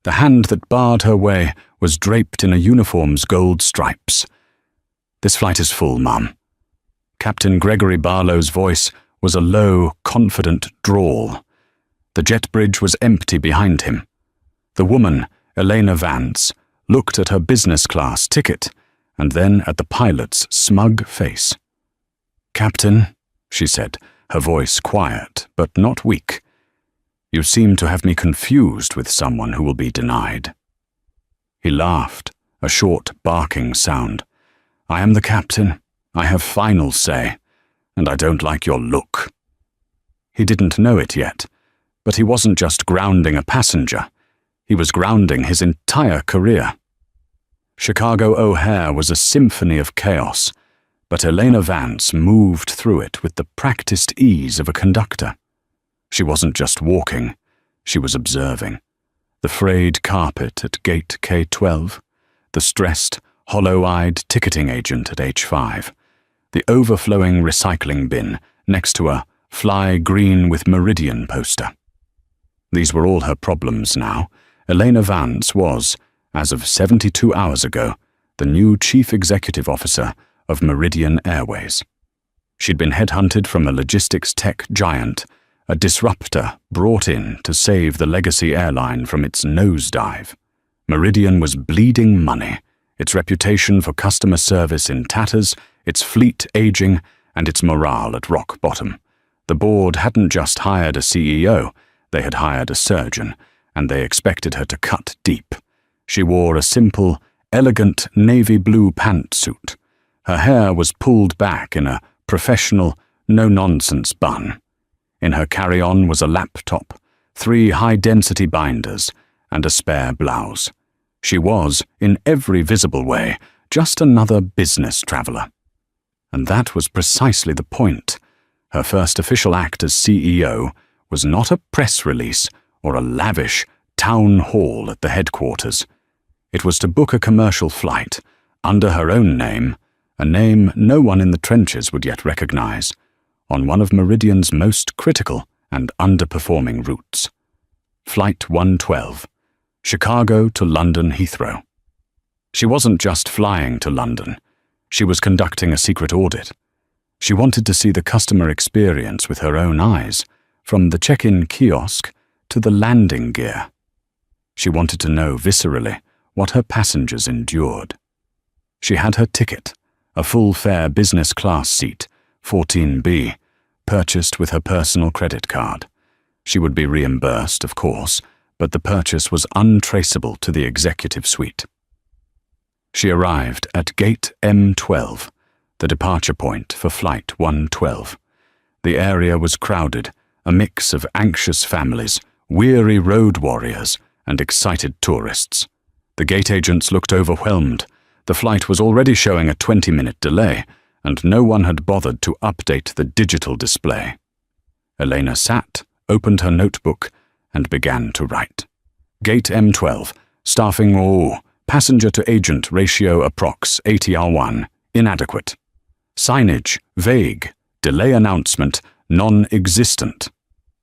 The hand that barred her way was draped in a uniform's gold stripes. "This flight is full, Mum." Captain Gregory Barlow's voice was a low, confident drawl. The jet bridge was empty behind him. The woman, Elena Vance, looked at her business class ticket and then at the pilot's smug face. "Captain," she said, her voice quiet but not weak, "you seem to have me confused with someone who will be denied." He laughed, a short barking sound. "I am the captain. I have final say, and I don't like your look." He didn't know it yet, but he wasn't just grounding a passenger. He was grounding his entire career. Chicago O'Hare was a symphony of chaos, but Elena Vance moved through it with the practiced ease of a conductor. She wasn't just walking, she was observing. The frayed carpet at gate K12, the stressed, hollow-eyed ticketing agent at H5, the overflowing recycling bin next to a "Fly Green with Meridian" poster. These were all her problems now. Elena Vance was, as of 72 hours ago, the new chief executive officer of Meridian Airways. She'd been headhunted from a logistics tech giant, a disruptor brought in to save the legacy airline from its nosedive. Meridian was bleeding money, its reputation for customer service in tatters, its fleet aging, and its morale at rock bottom. The board hadn't just hired a CEO, they had hired a surgeon, and they expected her to cut deep. She wore a simple, elegant navy blue pantsuit. Her hair was pulled back in a professional, no-nonsense bun. In her carry-on was a laptop, 3 high-density binders, and a spare blouse. She was, in every visible way, just another business traveller. And that was precisely the point. Her first official act as CEO was not a press release or a lavish town hall at the headquarters. It was to book a commercial flight, under her own name, a name no one in the trenches would yet recognize, on one of Meridian's most critical and underperforming routes. Flight 112, Chicago to London Heathrow. She wasn't just flying to London, she was conducting a secret audit. She wanted to see the customer experience with her own eyes, from the check-in kiosk to the landing gear. She wanted to know viscerally what her passengers endured. She had her ticket, a full-fare business class seat, 14B, purchased with her personal credit card. She would be reimbursed, of course, but the purchase was untraceable to the executive suite. She arrived at gate M12, the departure point for flight 112. The area was crowded, a mix of anxious families, weary road warriors, and excited tourists. The gate agents looked overwhelmed. The flight was already showing a 20-minute delay, and no one had bothered to update the digital display. Elena sat, opened her notebook, and began to write. Gate M12, staffing passenger to agent ratio approx 80:1, inadequate. Signage, vague. Delay announcement, non-existent.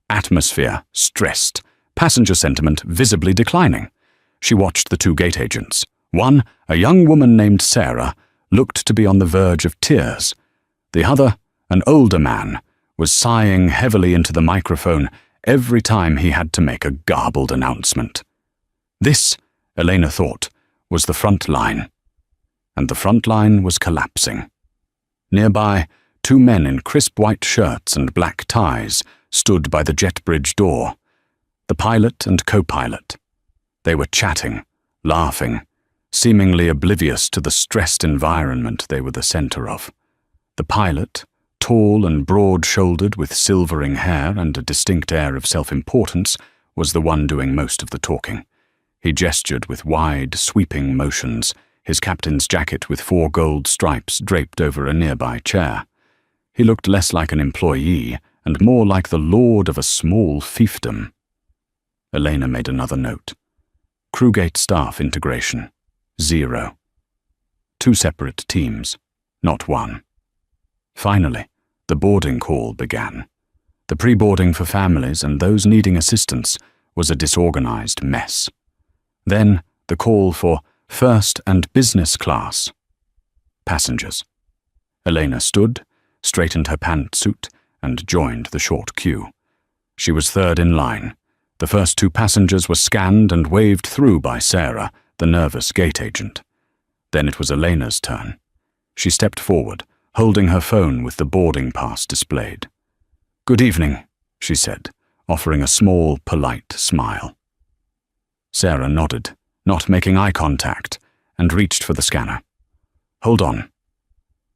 Atmosphere, stressed. Passenger sentiment visibly declining. She watched the 2 gate agents. One, a young woman named Sarah, looked to be on the verge of tears. The other, an older man, was sighing heavily into the microphone every time he had to make a garbled announcement. This, Elena thought, was the front line. And the front line was collapsing. Nearby, 2 men in crisp white shirts and black ties stood by the jet bridge door. The pilot and co-pilot. They were chatting, laughing, seemingly oblivious to the stressed environment they were the center of. The pilot, tall and broad-shouldered with silvering hair and a distinct air of self-importance, was the one doing most of the talking. He gestured with wide, sweeping motions, his captain's jacket with 4 gold stripes draped over a nearby chair. He looked less like an employee and more like the lord of a small fiefdom. Elena made another note. Crewgate staff integration, 0. 2 separate teams, not 1. Finally, the boarding call began. The pre-boarding for families and those needing assistance was a disorganized mess. Then the call for first and business class. Passengers. Elena stood, straightened her pantsuit, and joined the short queue. She was third in line. The first two passengers were scanned and waved through by Sarah, the nervous gate agent. Then it was Elena's turn. She stepped forward, holding her phone with the boarding pass displayed. "Good evening," she said, offering a small, polite smile. Sarah nodded, not making eye contact, and reached for the scanner. "Hold on."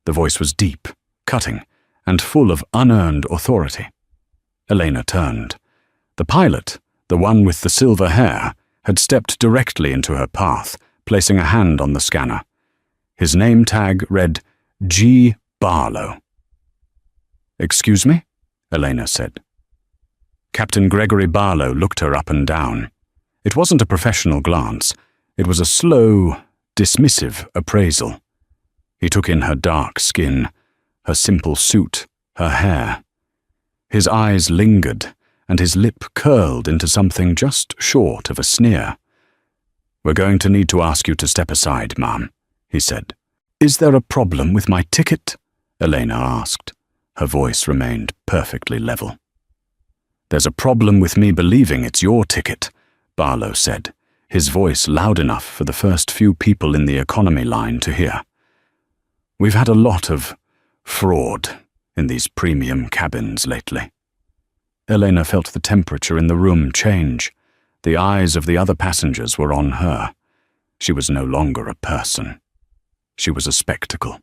The voice was deep, cutting, and full of unearned authority. Elena turned. The pilot, the one with the silver hair, had stepped directly into her path, placing a hand on the scanner. His name tag read G. Barlow. "Excuse me?" Elena said. Captain Gregory Barlow looked her up and down. It wasn't a professional glance. It was a slow, dismissive appraisal. He took in her dark skin, her simple suit, her hair. His eyes lingered, and his lip curled into something just short of a sneer. "We're going to need to ask you to step aside, ma'am," he said. "Is there a problem with my ticket?" Elena asked. Her voice remained perfectly level. "There's a problem with me believing it's your ticket," Barlow said, his voice loud enough for the first few people in the economy line to hear. "We've had a lot of fraud in these premium cabins lately." Elena felt the temperature in the room change. The eyes of the other passengers were on her. She was no longer a person. She was a spectacle.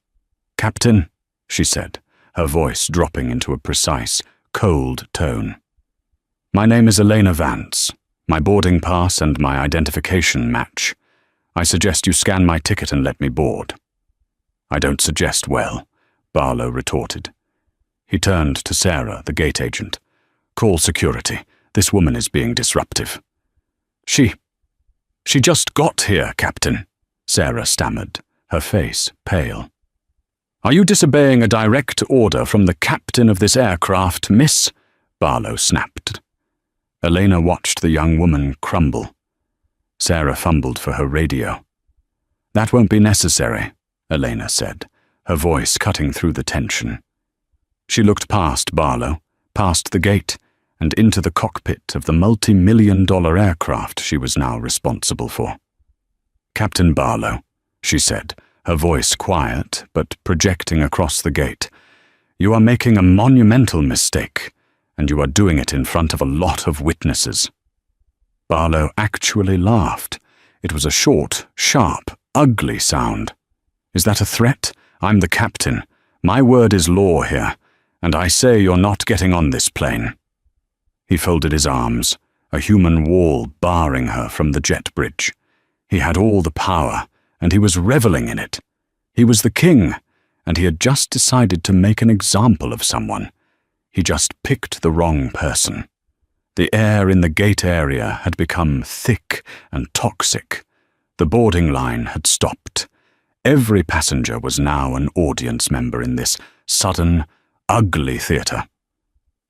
"Captain," she said, her voice dropping into a precise, cold tone. "My name is Elena Vance. My boarding pass and my identification match. I suggest you scan my ticket and let me board." "I don't suggest well," Barlow retorted. He turned to Sarah, the gate agent. "Call security. This woman is being disruptive." She just got here, Captain," Sarah stammered, her face pale. "Are you disobeying a direct order from the captain of this aircraft, miss?" Barlow snapped. Elena watched the young woman crumble. Sarah fumbled for her radio. "That won't be necessary," Elena said, her voice cutting through the tension. She looked past Barlow, past the gate, and into the cockpit of the multi-million-dollar aircraft she was now responsible for. "Captain Barlow," she said, her voice quiet but projecting across the gate, "you are making a monumental mistake, and you are doing it in front of a lot of witnesses." Barlow actually laughed. It was a short, sharp, ugly sound. "Is that a threat? I'm the captain. My word is law here, and I say you're not getting on this plane." He folded his arms, a human wall barring her from the jet bridge. He had all the power, and he was reveling in it. He was the king, and he had just decided to make an example of someone. He just picked the wrong person. The air in the gate area had become thick and toxic. The boarding line had stopped. Every passenger was now an audience member in this sudden, ugly theatre.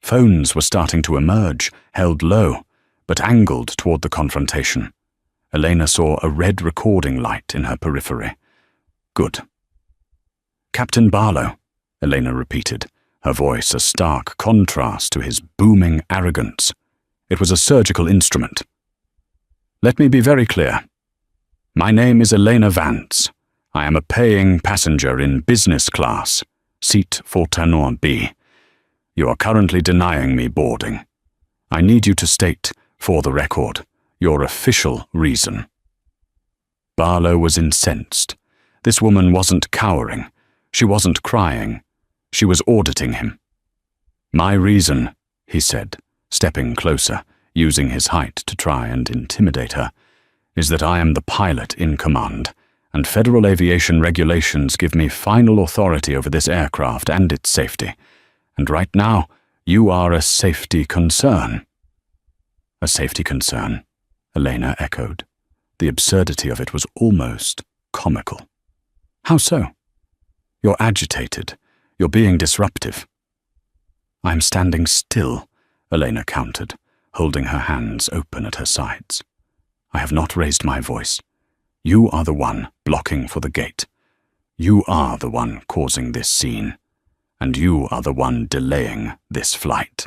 Phones were starting to emerge, held low, but angled toward the confrontation. Elena saw a red recording light in her periphery. "Good." "Captain Barlow," Elena repeated, her voice a stark contrast to his booming arrogance. It was a surgical instrument. "Let me be very clear. My name is Elena Vance. I am a paying passenger in business class, seat 410 B. You are currently denying me boarding. I need you to state, for the record, your official reason." Barlow was incensed. This woman wasn't cowering. She wasn't crying. She was auditing him. "My reason," he said, stepping closer, using his height to try and intimidate her, "is that I am the pilot in command, and federal aviation regulations give me final authority over this aircraft and its safety. And right now, you are a safety concern." "A safety concern," Elena echoed. The absurdity of it was almost comical. "How so?" "You're agitated. You're being disruptive." "I'm standing still," Elena countered, holding her hands open at her sides. I have not raised my voice. You are the one blocking for the gate. You are the one causing this scene. And you are the one delaying this flight."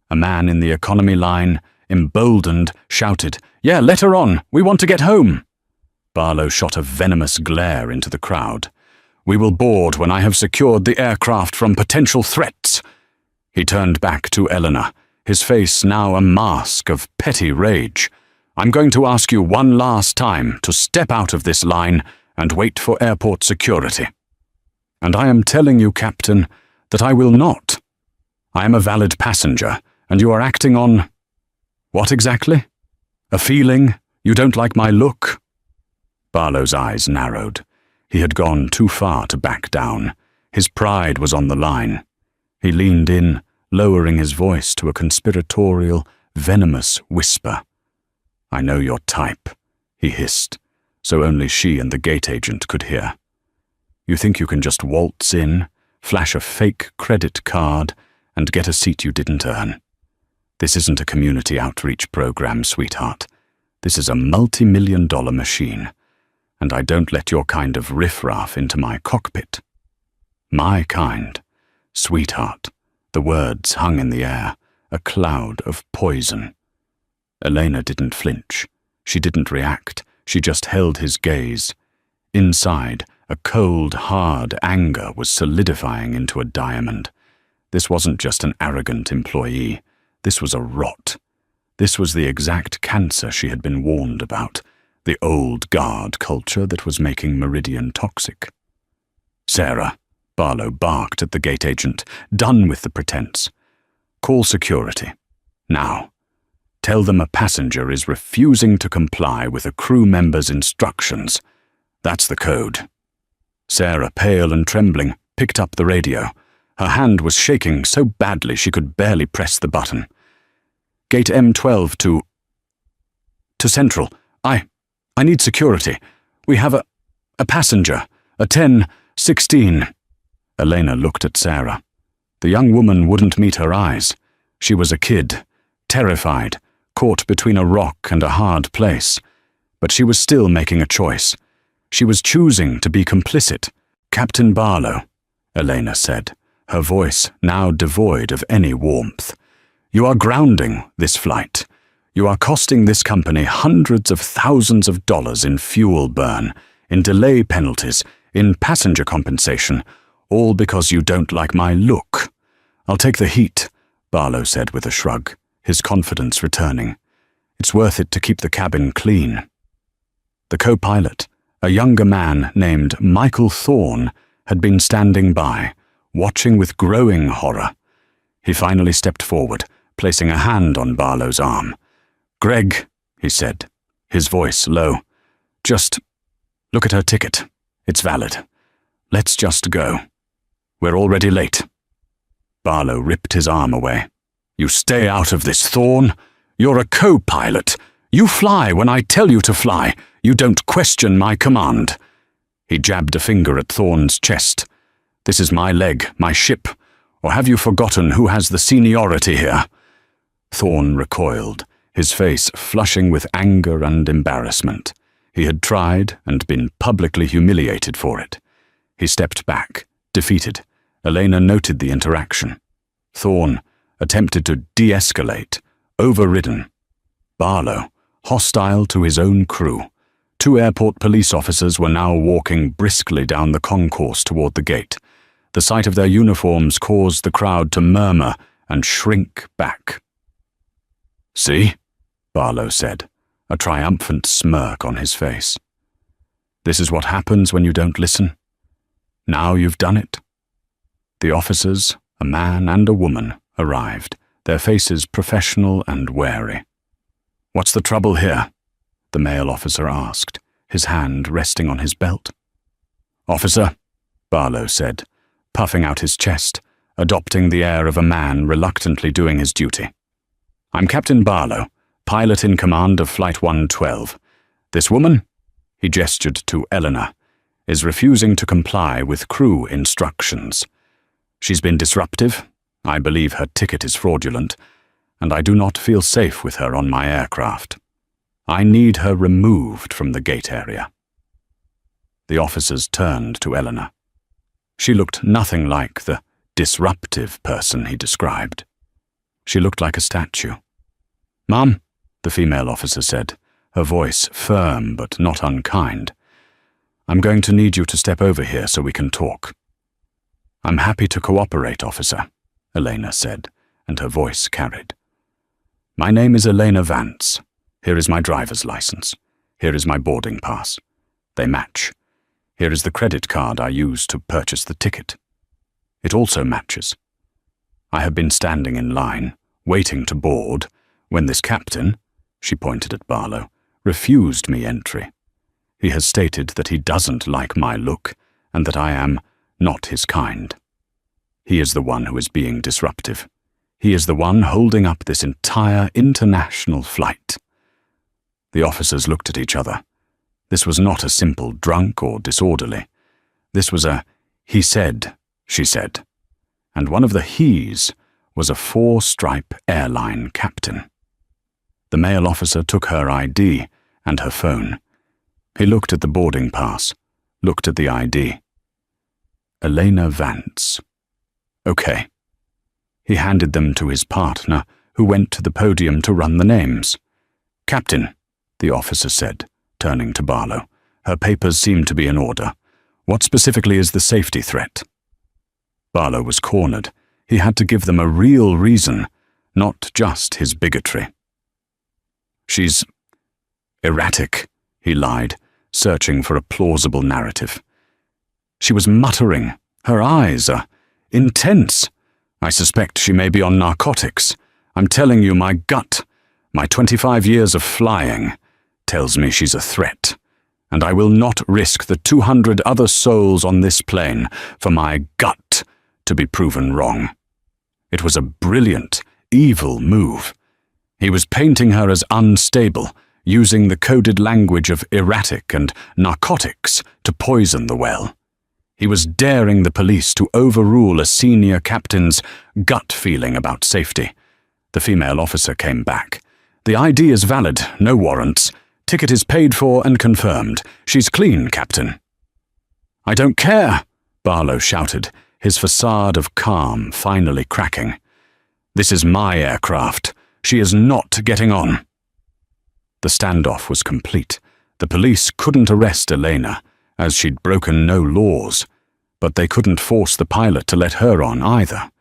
A man in the economy line, emboldened, shouted, "Yeah, let her on! We want to get home!" Barlow shot a venomous glare into the crowd. "We will board when I have secured the aircraft from potential threats." He turned back to Eleanor, his face now a mask of petty rage. "I'm going to ask you one last time to step out of this line and wait for airport security. And I am telling you, Captain, that I will not. I am a valid passenger, and you are acting on... what exactly? A feeling? You don't like my look?" Barlow's eyes narrowed. He had gone too far to back down. His pride was on the line. He leaned in, lowering his voice to a conspiratorial, venomous whisper. "I know your type," he hissed, so only she and the gate agent could hear. "You think you can just waltz in, flash a fake credit card, and get a seat you didn't earn. This isn't a community outreach program, sweetheart. This is a multi-million-dollar machine, and I don't let your kind of riffraff into my cockpit." My kind. Sweetheart. The words hung in the air, a cloud of poison. Elena didn't flinch. She didn't react. She just held his gaze. Inside, a cold, hard anger was solidifying into a diamond. This wasn't just an arrogant employee. This was a rot. This was the exact cancer she had been warned about, the old guard culture that was making Meridian toxic. "Sarah," Barlow barked at the gate agent, "done with the pretense. Call security. Now. Tell them a passenger is refusing to comply with a crew member's instructions. That's the code." Sarah, pale and trembling, picked up the radio. Her hand was shaking so badly she could barely press the button. "Gate M12 to Central. I need security. We have a passenger, a 1016. Elena looked at Sarah. The young woman wouldn't meet her eyes. She was a kid, terrified, caught between a rock and a hard place. But she was still making a choice. She was choosing to be complicit. "Captain Barlow," Elena said, her voice now devoid of any warmth. "You are grounding this flight. You are costing this company hundreds of thousands of dollars in fuel burn, in delay penalties, in passenger compensation, all because you don't like my look." "I'll take the heat," Barlow said with a shrug, his confidence returning. "It's worth it to keep the cabin clean." The co-pilot, a younger man named Michael Thorne, had been standing by, watching with growing horror. He finally stepped forward, placing a hand on Barlow's arm. "Greg," he said, his voice low, "just look at her ticket. It's valid. Let's just go. We're already late." Barlow ripped his arm away. "You stay out of this, Thorne. You're a co-pilot. You fly when I tell you to fly. You don't question my command." He jabbed a finger at Thorne's chest. "This is my leg, my ship. Or have you forgotten who has the seniority here?" Thorne recoiled, his face flushing with anger and embarrassment. He had tried and been publicly humiliated for it. He stepped back, defeated. Elena noted the interaction. Thorne attempted to de-escalate, overridden. Barlow, hostile to his own crew. 2 airport police officers were now walking briskly down the concourse toward the gate. The sight of their uniforms caused the crowd to murmur and shrink back. "See?" Barlow said, a triumphant smirk on his face. "This is what happens when you don't listen. Now you've done it." The officers, a man and a woman, arrived, their faces professional and wary. "What's the trouble here?" the male officer asked, his hand resting on his belt. "Officer," Barlow said, puffing out his chest, adopting the air of a man reluctantly doing his duty. "I'm Captain Barlow, pilot in command of Flight 112. This woman," he gestured to Eleanor, "is refusing to comply with crew instructions. She's been disruptive. I believe her ticket is fraudulent, and I do not feel safe with her on my aircraft." I need her removed from the gate area." The officers turned to Eleanor. She looked nothing like the disruptive person he described. She looked like a statue. "Ma'am," the female officer said, her voice firm but not unkind, "I'm going to need you to step over here so we can talk." "I'm happy to cooperate, officer," Elena said, and her voice carried. "My name is Elena Vance. Here is my driver's license. Here is my boarding pass. They match. Here is the credit card I used to purchase the ticket. It also matches. I have been standing in line, waiting to board, when this captain," she pointed at Barlow, "refused me entry. He has stated that he doesn't like my look and that I am not his kind. He is the one who is being disruptive. He is the one holding up this entire international flight." The officers looked at each other. This was not a simple drunk or disorderly. This was a "he said, she said." And one of the he's was a four-stripe airline captain. The male officer took her ID and her phone. He looked at the boarding pass, looked at the ID. Elena Vance. Okay. He handed them to his partner, who went to the podium to run the names. "Captain," the officer said, turning to Barlow. "Her papers seem to be in order. What specifically is the safety threat?" Barlow was cornered. He had to give them a real reason, not just his bigotry. "She's erratic," he lied, searching for a plausible narrative. "She was muttering. Her eyes are intense. I suspect she may be on narcotics. I'm telling you, my gut, my 25 years of flying, tells me she's a threat, and I will not risk the 200 other souls on this plane for my gut to be proven wrong." It was a brilliant, evil move. He was painting her as unstable, using the coded language of erratic and narcotics to poison the well. He was daring the police to overrule a senior captain's gut feeling about safety. The female officer came back. "The ID is valid, no warrants. Ticket is paid for and confirmed. She's clean, Captain." "I don't care," Barlow shouted, his facade of calm finally cracking. "This is my aircraft. She is not getting on." The standoff was complete. The police couldn't arrest Elena, as she'd broken no laws, but they couldn't force the pilot to let her on either.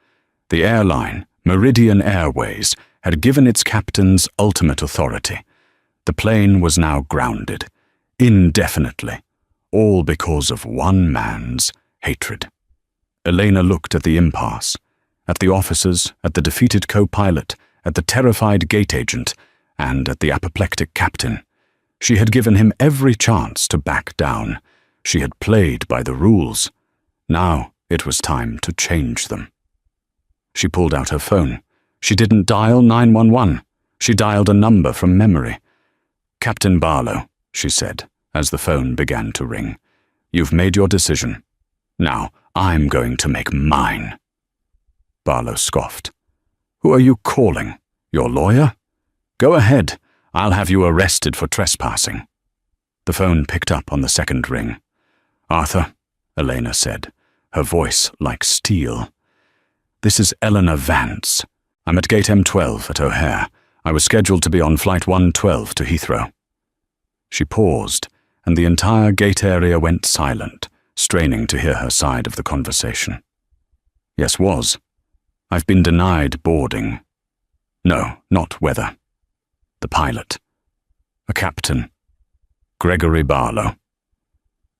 The airline, Meridian Airways, had given its captains ultimate authority. The plane was now grounded, indefinitely, all because of one man's hatred. Elena looked at the impasse, at the officers, at the defeated co-pilot, at the terrified gate agent, and at the apoplectic captain. She had given him every chance to back down. She had played by the rules. Now it was time to change them. She pulled out her phone. She didn't dial 911. She dialed a number from memory. "Captain Barlow," she said, as the phone began to ring. "You've made your decision. Now I'm going to make mine." Barlow scoffed. "Who are you calling? Your lawyer? Go ahead. I'll have you arrested for trespassing." The phone picked up on the second ring. "Arthur," Elena said, her voice like steel. "This is Eleanor Vance. I'm at gate M12 at O'Hare. I was scheduled to be on flight 112 to Heathrow." She paused, and the entire gate area went silent, straining to hear her side of the conversation. "Yes, was. I've been denied boarding. No, not weather. The pilot. A captain. Gregory Barlow.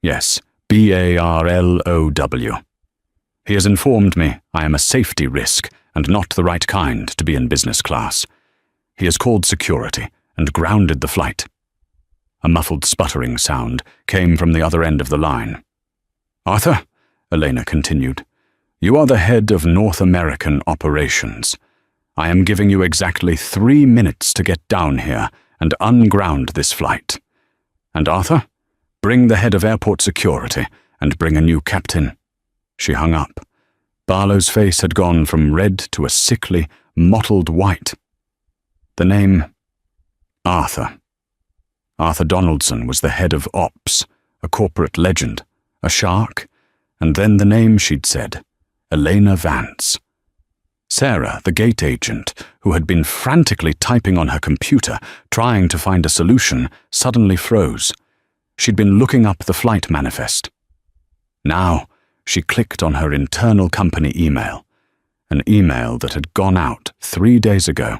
Yes, Barlow. He has informed me I am a safety risk and not the right kind to be in business class. He has called security and grounded the flight." A muffled sputtering sound came from the other end of the line. "Arthur," Elena continued, "you are the head of North American operations. I am giving you exactly 3 minutes to get down here and unground this flight. And Arthur, bring the head of airport security and bring a new captain." She hung up. Barlow's face had gone from red to a sickly, mottled white. The name Arthur. Arthur Donaldson was the head of ops, a corporate legend, a shark, and then the name she'd said, Elena Vance. Sarah, the gate agent, who had been frantically typing on her computer, trying to find a solution, suddenly froze. She'd been looking up the flight manifest. Now, she clicked on her internal company email, an email that had gone out 3 days ago.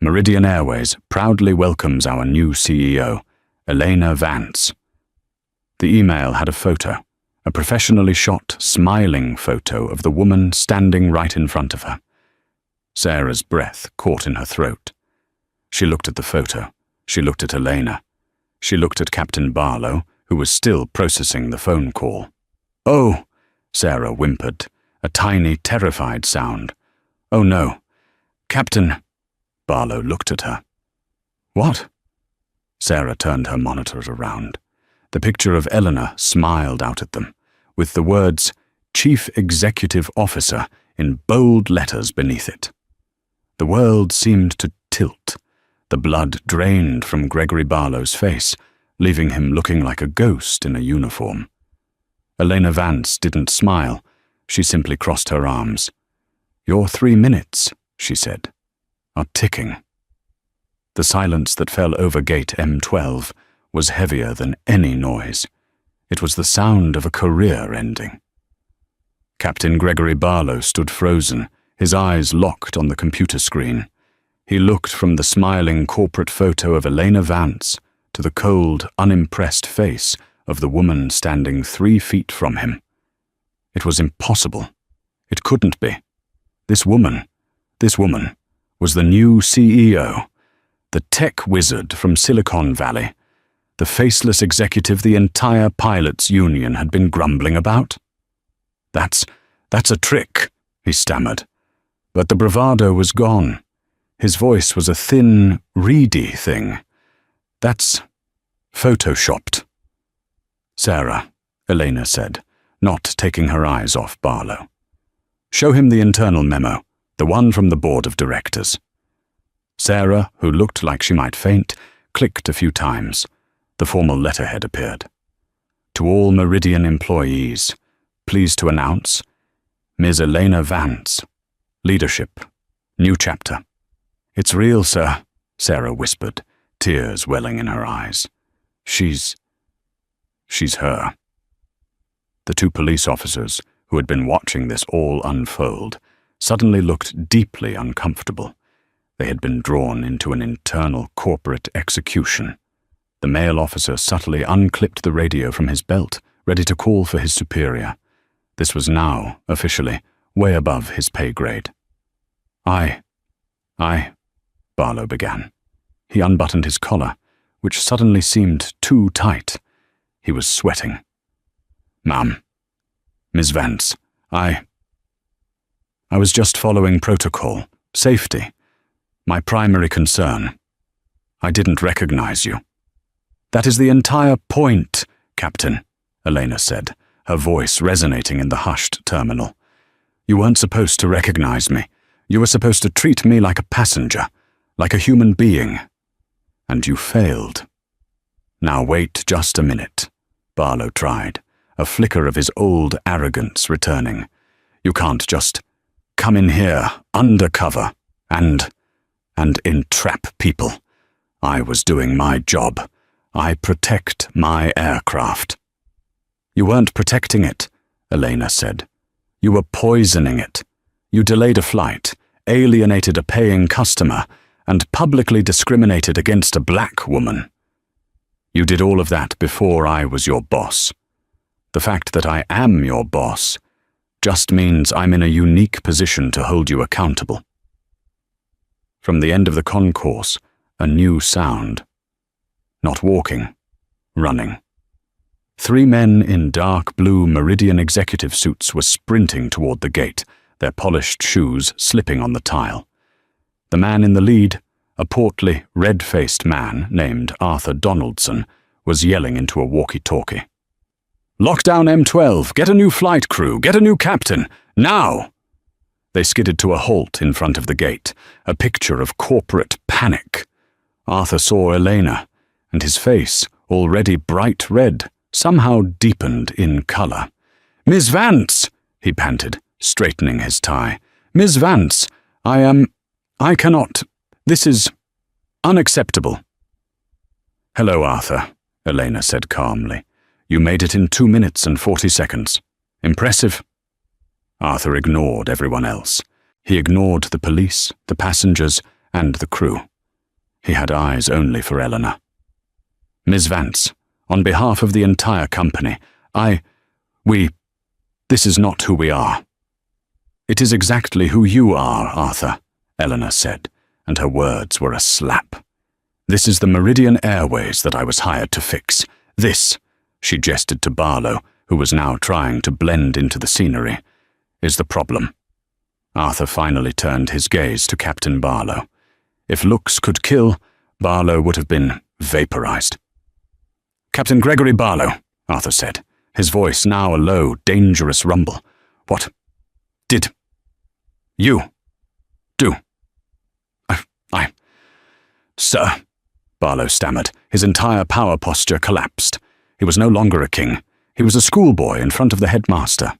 Meridian Airways proudly welcomes our new CEO, Elena Vance. The email had a photo, a professionally shot, smiling photo of the woman standing right in front of her. Sarah's breath caught in her throat. She looked at the photo. She looked at Elena. She looked at Captain Barlow, who was still processing the phone call. "Oh," Sarah whimpered, a tiny, terrified sound. "Oh no. Captain." Barlow looked at her. "What?" Sarah turned her monitor around. The picture of Eleanor smiled out at them, with the words Chief Executive Officer in bold letters beneath it. The world seemed to tilt. The blood drained from Gregory Barlow's face, leaving him looking like a ghost in a uniform. Elena Vance didn't smile. She simply crossed her arms. "Your 3 minutes," she said, "are ticking." The silence that fell over gate M12 was heavier than any noise. It was the sound of a career ending. Captain Gregory Barlow stood frozen, his eyes locked on the computer screen. He looked from the smiling corporate photo of Elena Vance to the cold, unimpressed face of the woman standing 3 feet from him. It was impossible. It couldn't be. This woman was the new CEO, the tech wizard from Silicon Valley, the faceless executive the entire pilots' union had been grumbling about. That's a trick," he stammered. But the bravado was gone. His voice was a thin, reedy thing. "That's photoshopped." "Sarah," Elena said, not taking her eyes off Barlow. "Show him the internal memo, the one from the board of directors." Sarah, who looked like she might faint, clicked a few times. The formal letterhead appeared. "To all Meridian employees, pleased to announce, Ms. Elena Vance. Leadership. New chapter." "It's real, sir," Sarah whispered, tears welling in her eyes. She's her." The 2 police officers, who had been watching this all unfold, suddenly looked deeply uncomfortable. They had been drawn into an internal corporate execution. The male officer subtly unclipped the radio from his belt, ready to call for his superior. This was now, officially, way above his pay grade. I, Barlow began. He unbuttoned his collar, which suddenly seemed too tight. He was sweating. "Ma'am, Miss Vance, I was just following protocol, safety. My primary concern. I didn't recognize you." "That is the entire point, Captain," Elena said, her voice resonating in the hushed terminal. "You weren't supposed to recognize me. You were supposed to treat me like a passenger, like a human being. And you failed." "Now wait just a minute," Barlow tried, a flicker of his old arrogance returning. "You can't just come in here, undercover, and entrap people. I was doing my job. I protect my aircraft." "You weren't protecting it," Elena said. "You were poisoning it. You delayed a flight, alienated a paying customer, and publicly discriminated against a black woman. You did all of that before I was your boss. The fact that I am your boss just means I'm in a unique position to hold you accountable." From the end of the concourse, a new sound. Not walking, running. 3 men in dark blue Meridian executive suits were sprinting toward the gate, their polished shoes slipping on the tile. The man in the lead, a portly, red-faced man named Arthur Donaldson, was yelling into a walkie-talkie. "Lock down M12, get a new flight crew, get a new captain, now!" They skidded to a halt in front of the gate, a picture of corporate panic. Arthur saw Elena, and his face, already bright red, somehow deepened in colour. "Miss Vance!" he panted, straightening his tie. "Miss Vance, I cannot. This is unacceptable." "Hello, Arthur," Elena said calmly. "You made it in 2 minutes and 40 seconds. Impressive." Arthur ignored everyone else. He ignored the police, the passengers, and the crew. He had eyes only for Eleanor. "Miss Vance, on behalf of the entire company, this is not who we are." "It is exactly who you are, Arthur," Eleanor said, and her words were a slap. "This is the Meridian Airways that I was hired to fix. This," she gestured to Barlow, who was now trying to blend into the scenery, "is the problem." Arthur finally turned his gaze to Captain Barlow. If looks could kill, Barlow would have been vaporized. "Captain Gregory Barlow," Arthur said, his voice now a low, dangerous rumble. "What did you do?" "Sir," Barlow stammered. His entire power posture collapsed. He was no longer a king. He was a schoolboy in front of the headmaster.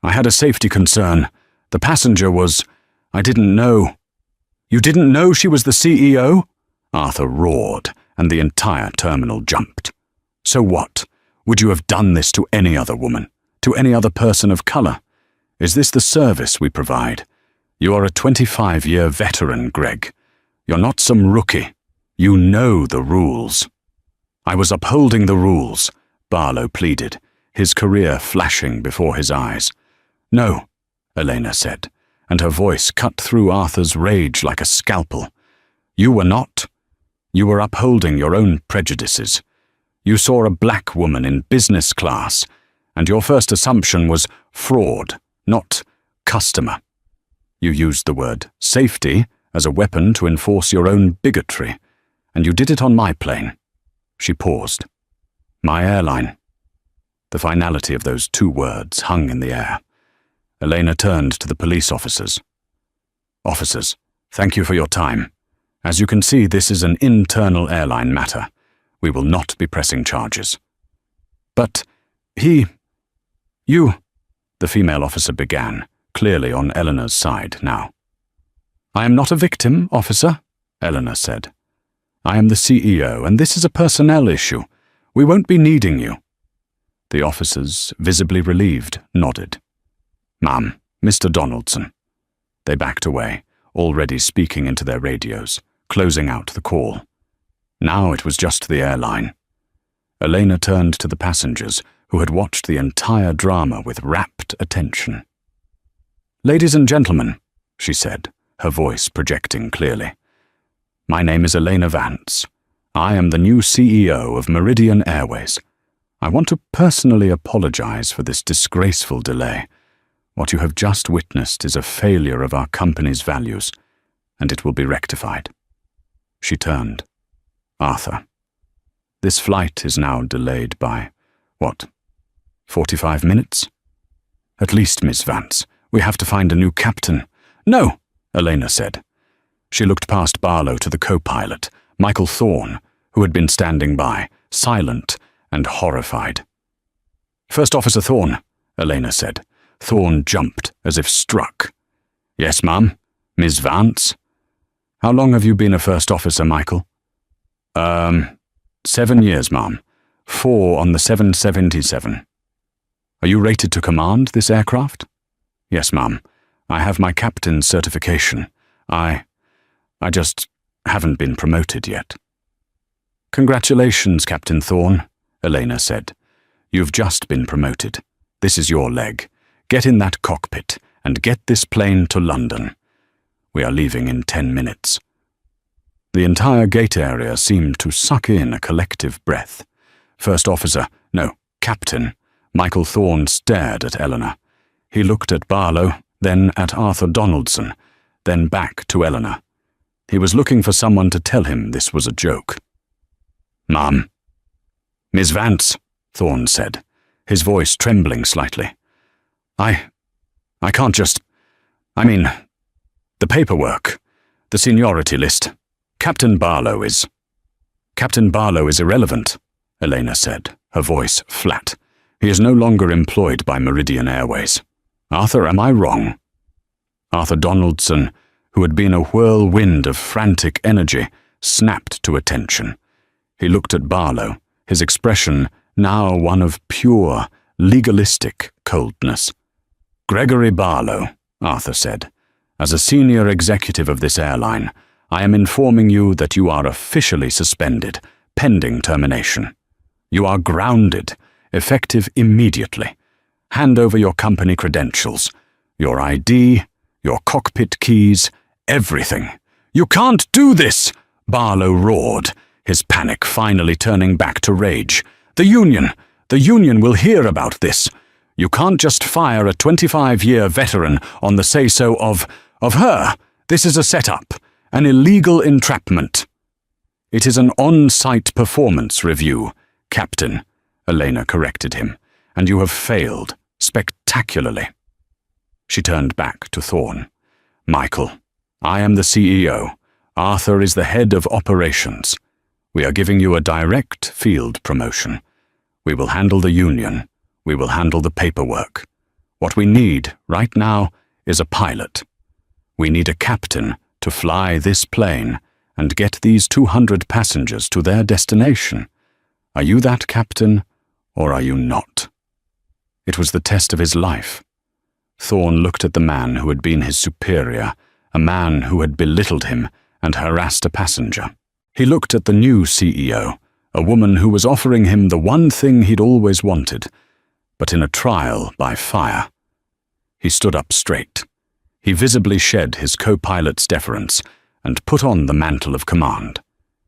"I had a safety concern. The passenger was... I didn't know." "You didn't know she was the CEO?" Arthur roared, and the entire terminal jumped. "So what? Would you have done this to any other woman? To any other person of colour? Is this the service we provide? You are a 25-year veteran, Greg. You're not some rookie. You know the rules." "I was upholding the rules," Barlow pleaded, his career flashing before his eyes. "No," Elena said, and her voice cut through Arthur's rage like a scalpel. "You were not. You were upholding your own prejudices. You saw a black woman in business class, and your first assumption was fraud, not customer. You used the word safety as a weapon to enforce your own bigotry, and you did it on my plane." She paused. "My airline." The finality of those 2 words hung in the air. Elena turned to the police officers. "Officers, thank you for your time. As you can see, this is an internal airline matter. We will not be pressing charges." "But you," the female officer began, clearly on Eleanor's side now. "I am not a victim, officer," Eleanor said. "I am the CEO, and this is a personnel issue. We won't be needing you." The officers, visibly relieved, nodded. "Ma'am, Mr. Donaldson." They backed away, already speaking into their radios, closing out the call. Now it was just the airline. Elena turned to the passengers, who had watched the entire drama with rapt attention. "Ladies and gentlemen," she said, her voice projecting clearly. "My name is Elena Vance. I am the new CEO of Meridian Airways. I want to personally apologize for this disgraceful delay. What you have just witnessed is a failure of our company's values, and it will be rectified." She turned. "Arthur, this flight is now delayed by, 45 minutes? At least, Miss Vance, we have to find a new captain." "No," Elena said. She looked past Barlow to the co-pilot, Michael Thorne, who had been standing by, silent and horrified. "First Officer Thorne," Elena said. Thorne jumped as if struck. "Yes, ma'am. Miss Vance?" "How long have you been a first officer, Michael?" 7 years, ma'am. 4 on the 777. "Are you rated to command this aircraft?" "Yes, ma'am. I have my captain's certification. I just haven't been promoted yet." "Congratulations, Captain Thorne," Elena said. "You've just been promoted. This is your leg. Get in that cockpit and get this plane to London. We are leaving in 10 minutes. The entire gate area seemed to suck in a collective breath. First Officer, no, Captain, Michael Thorne stared at Eleanor. He looked at Barlow, then at Arthur Donaldson, then back to Eleanor. He was looking for someone to tell him this was a joke. "Ma'am." "Miss Vance," Thorne said, his voice trembling slightly. I can't just... the paperwork, the seniority list. Captain Barlow is..." Captain Barlow is irrelevant, Elena said, her voice flat. He is no longer employed by Meridian Airways. Arthur, am I wrong? Arthur Donaldson, who had been a whirlwind of frantic energy, snapped to attention. He looked at Barlow, his expression now one of pure, legalistic coldness. Gregory Barlow, Arthur said, as a senior executive of this airline, I am informing you that you are officially suspended, pending termination. You are grounded, effective immediately. Hand over your company credentials, your ID, your cockpit keys, everything. You can't do this, Barlow roared, his panic finally turning back to rage. The Union will hear about this. You can't just fire a 25-year veteran on the say-so of her. This is a setup, an illegal entrapment. It is an on-site performance review, Captain, Elena corrected him, and you have failed spectacularly. She turned back to Thorne. Michael, I am the CEO. Arthur is the head of operations. We are giving you a direct field promotion. We will handle the Union. We will handle the paperwork. What we need right now is a pilot. We need a captain to fly this plane and get these 200 passengers to their destination. Are you that captain, or are you not? It was the test of his life. Thorne looked at the man who had been his superior, a man who had belittled him and harassed a passenger. He looked at the new CEO, a woman who was offering him the one thing he'd always wanted, but in a trial by fire. He stood up straight. He visibly shed his co-pilot's deference and put on the mantle of command.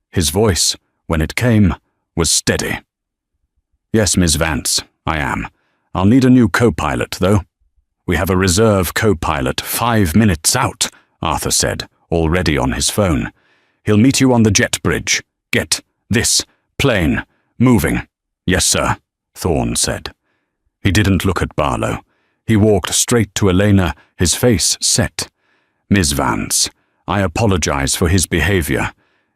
His voice, when it came, was steady. Yes, Miss Vance, I am. I'll need a new co-pilot, though. We have a reserve co-pilot 5 minutes out, Arthur said, already on his phone. He'll meet you on the jet bridge. Get this plane moving. Yes, sir, Thorne said. He didn't look at Barlow. He walked straight to Elena, his face set. Miss Vance, I apologize for his behavior.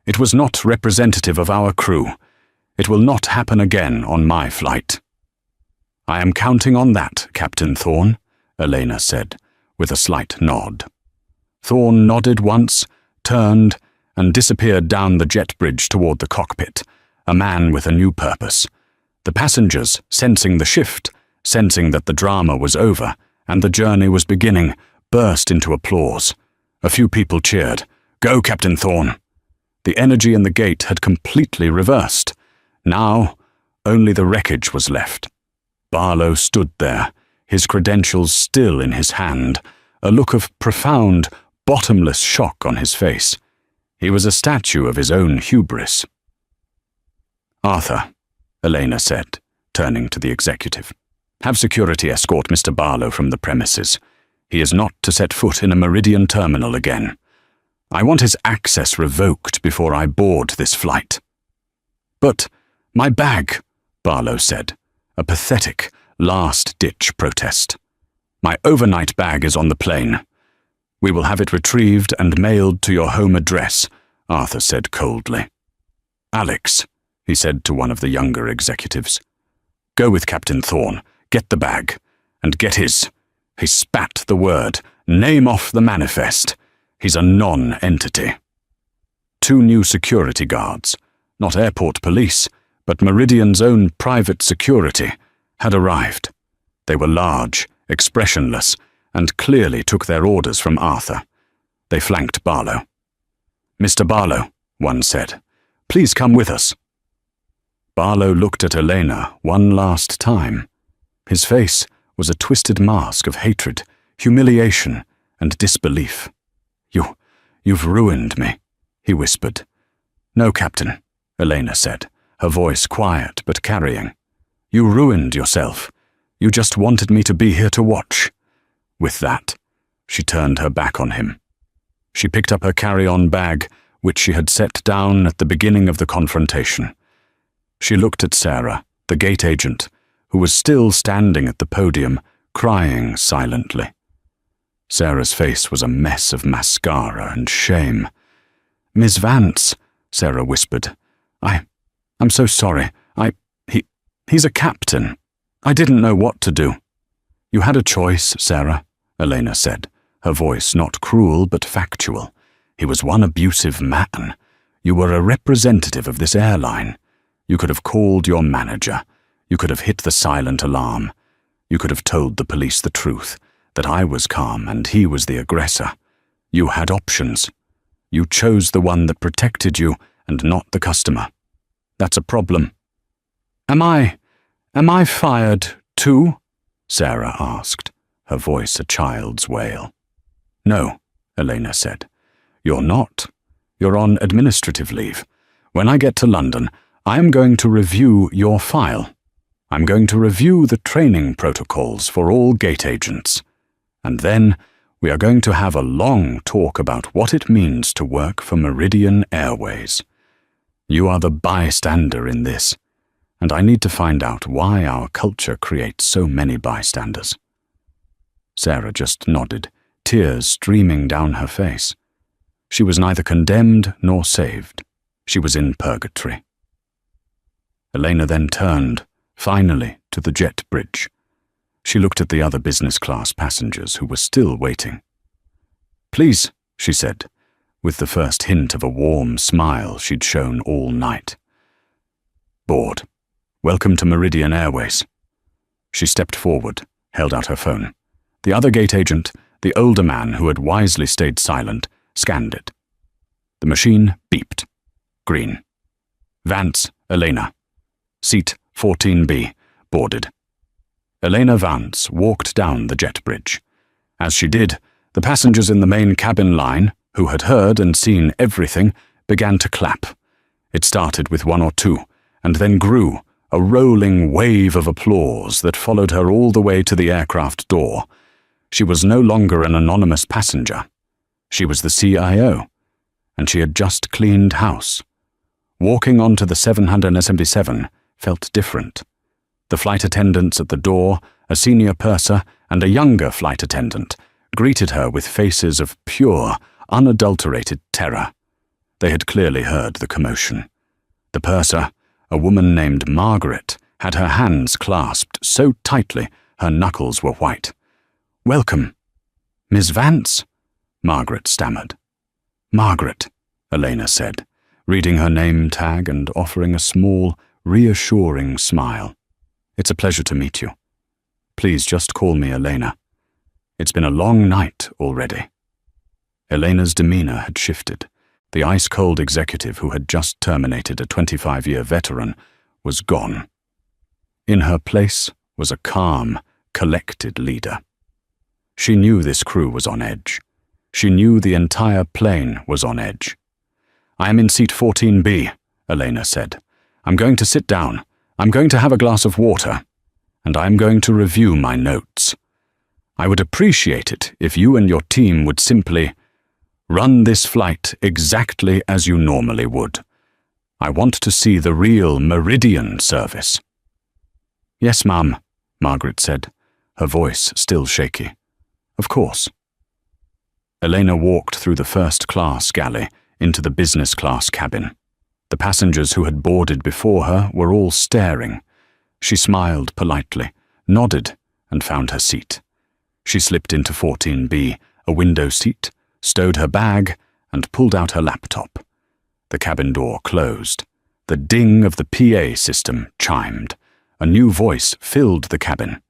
It was not representative of our crew. It will not happen again on my flight. I am counting on that, Captain Thorne, Elena said, with a slight nod. Thorne nodded once, turned, and disappeared down the jet bridge toward the cockpit, a man with a new purpose. The passengers, sensing the shift, sensing that the drama was over and the journey was beginning, burst into applause. A few people cheered. Go, Captain Thorne. The energy in the gate had completely reversed. Now, only the wreckage was left. Barlow stood there, his credentials still in his hand, a look of profound, bottomless shock on his face. He was a statue of his own hubris. Arthur, Elena said, turning to the executive, have security escort Mr. Barlow from the premises. He is not to set foot in a Meridian terminal again. I want his access revoked before I board this flight. But my bag, Barlow said, a pathetic, last-ditch protest. My overnight bag is on the plane. We will have it retrieved and mailed to your home address, Arthur said coldly. Alex, he said to one of the younger executives, go with Captain Thorne, get the bag, and get his, he spat the word, name off the manifest. He's a non-entity. 2 new security guards, not airport police, but Meridian's own private security, had arrived. They were large, expressionless, and clearly took their orders from Arthur. They flanked Barlow. Mr. Barlow, one said, please come with us. Barlow looked at Elena one last time. His face was a twisted mask of hatred, humiliation, and disbelief. You've ruined me, he whispered. No, Captain, Elena said, her voice quiet but carrying. You ruined yourself. You just wanted me to be here to watch. With that, she turned her back on him. She picked up her carry-on bag, which she had set down at the beginning of the confrontation. She looked at Sarah, the gate agent, who was still standing at the podium, crying silently. Sarah's face was a mess of mascara and shame. Miss Vance, Sarah whispered, I'm so sorry. He's a captain. I didn't know what to do." "You had a choice, Sarah," Elena said, her voice not cruel but factual. "He was one abusive man. You were a representative of this airline. You could have called your manager. You could have hit the silent alarm. You could have told the police the truth, that I was calm and he was the aggressor. You had options. You chose the one that protected you and not the customer. That's a problem." Am I fired too?" Sarah asked, her voice a child's wail. "No," Elena said. "You're not. You're on administrative leave. When I get to London, I am going to review your file. I'm going to review the training protocols for all gate agents. And then we are going to have a long talk about what it means to work for Meridian Airways. You are the bystander in this, and I need to find out why our culture creates so many bystanders." Sarah just nodded, tears streaming down her face. She was neither condemned nor saved. She was in purgatory. Elena then turned, finally, to the jet bridge. She looked at the other business-class passengers who were still waiting. "Please," she said, with the first hint of a warm smile she'd shown all night. "Board. Welcome to Meridian Airways." She stepped forward, held out her phone. The other gate agent, the older man who had wisely stayed silent, scanned it. The machine beeped. Green. "Vance, Elena. Seat 14B, boarded." Elena Vance walked down the jet bridge. As she did, the passengers in the main cabin line, who had heard and seen everything, began to clap. It started with one or two, and then grew, a rolling wave of applause that followed her all the way to the aircraft door. She was no longer an anonymous passenger. She was the CIO, and she had just cleaned house. Walking onto the 777 felt different. The flight attendants at the door, a senior purser, and a younger flight attendant greeted her with faces of pure, unadulterated terror. They had clearly heard the commotion. The purser, a woman named Margaret, had her hands clasped so tightly her knuckles were white. "Welcome." "Miss Vance?" Margaret stammered. "Margaret," Elena said, reading her name tag and offering a small, reassuring smile. "It's a pleasure to meet you. Please just call me Elena. It's been a long night already." Elena's demeanor had shifted. The ice-cold executive who had just terminated a 25-year veteran was gone. In her place was a calm, collected leader. She knew this crew was on edge. She knew the entire plane was on edge. "I am in seat 14B, Elena said. "I'm going to sit down. I'm going to have a glass of water. And I'm going to review my notes. I would appreciate it if you and your team would simply run this flight exactly as you normally would. I want to see the real Meridian service." "Yes, ma'am," Margaret said, her voice still shaky. "Of course." Elena walked through the first-class galley into the business-class cabin. The passengers who had boarded before her were all staring. She smiled politely, nodded, and found her seat. She slipped into 14B, a window seat, stowed her bag, and pulled out her laptop. The cabin door closed. The ding of the PA system chimed. A new voice filled the cabin.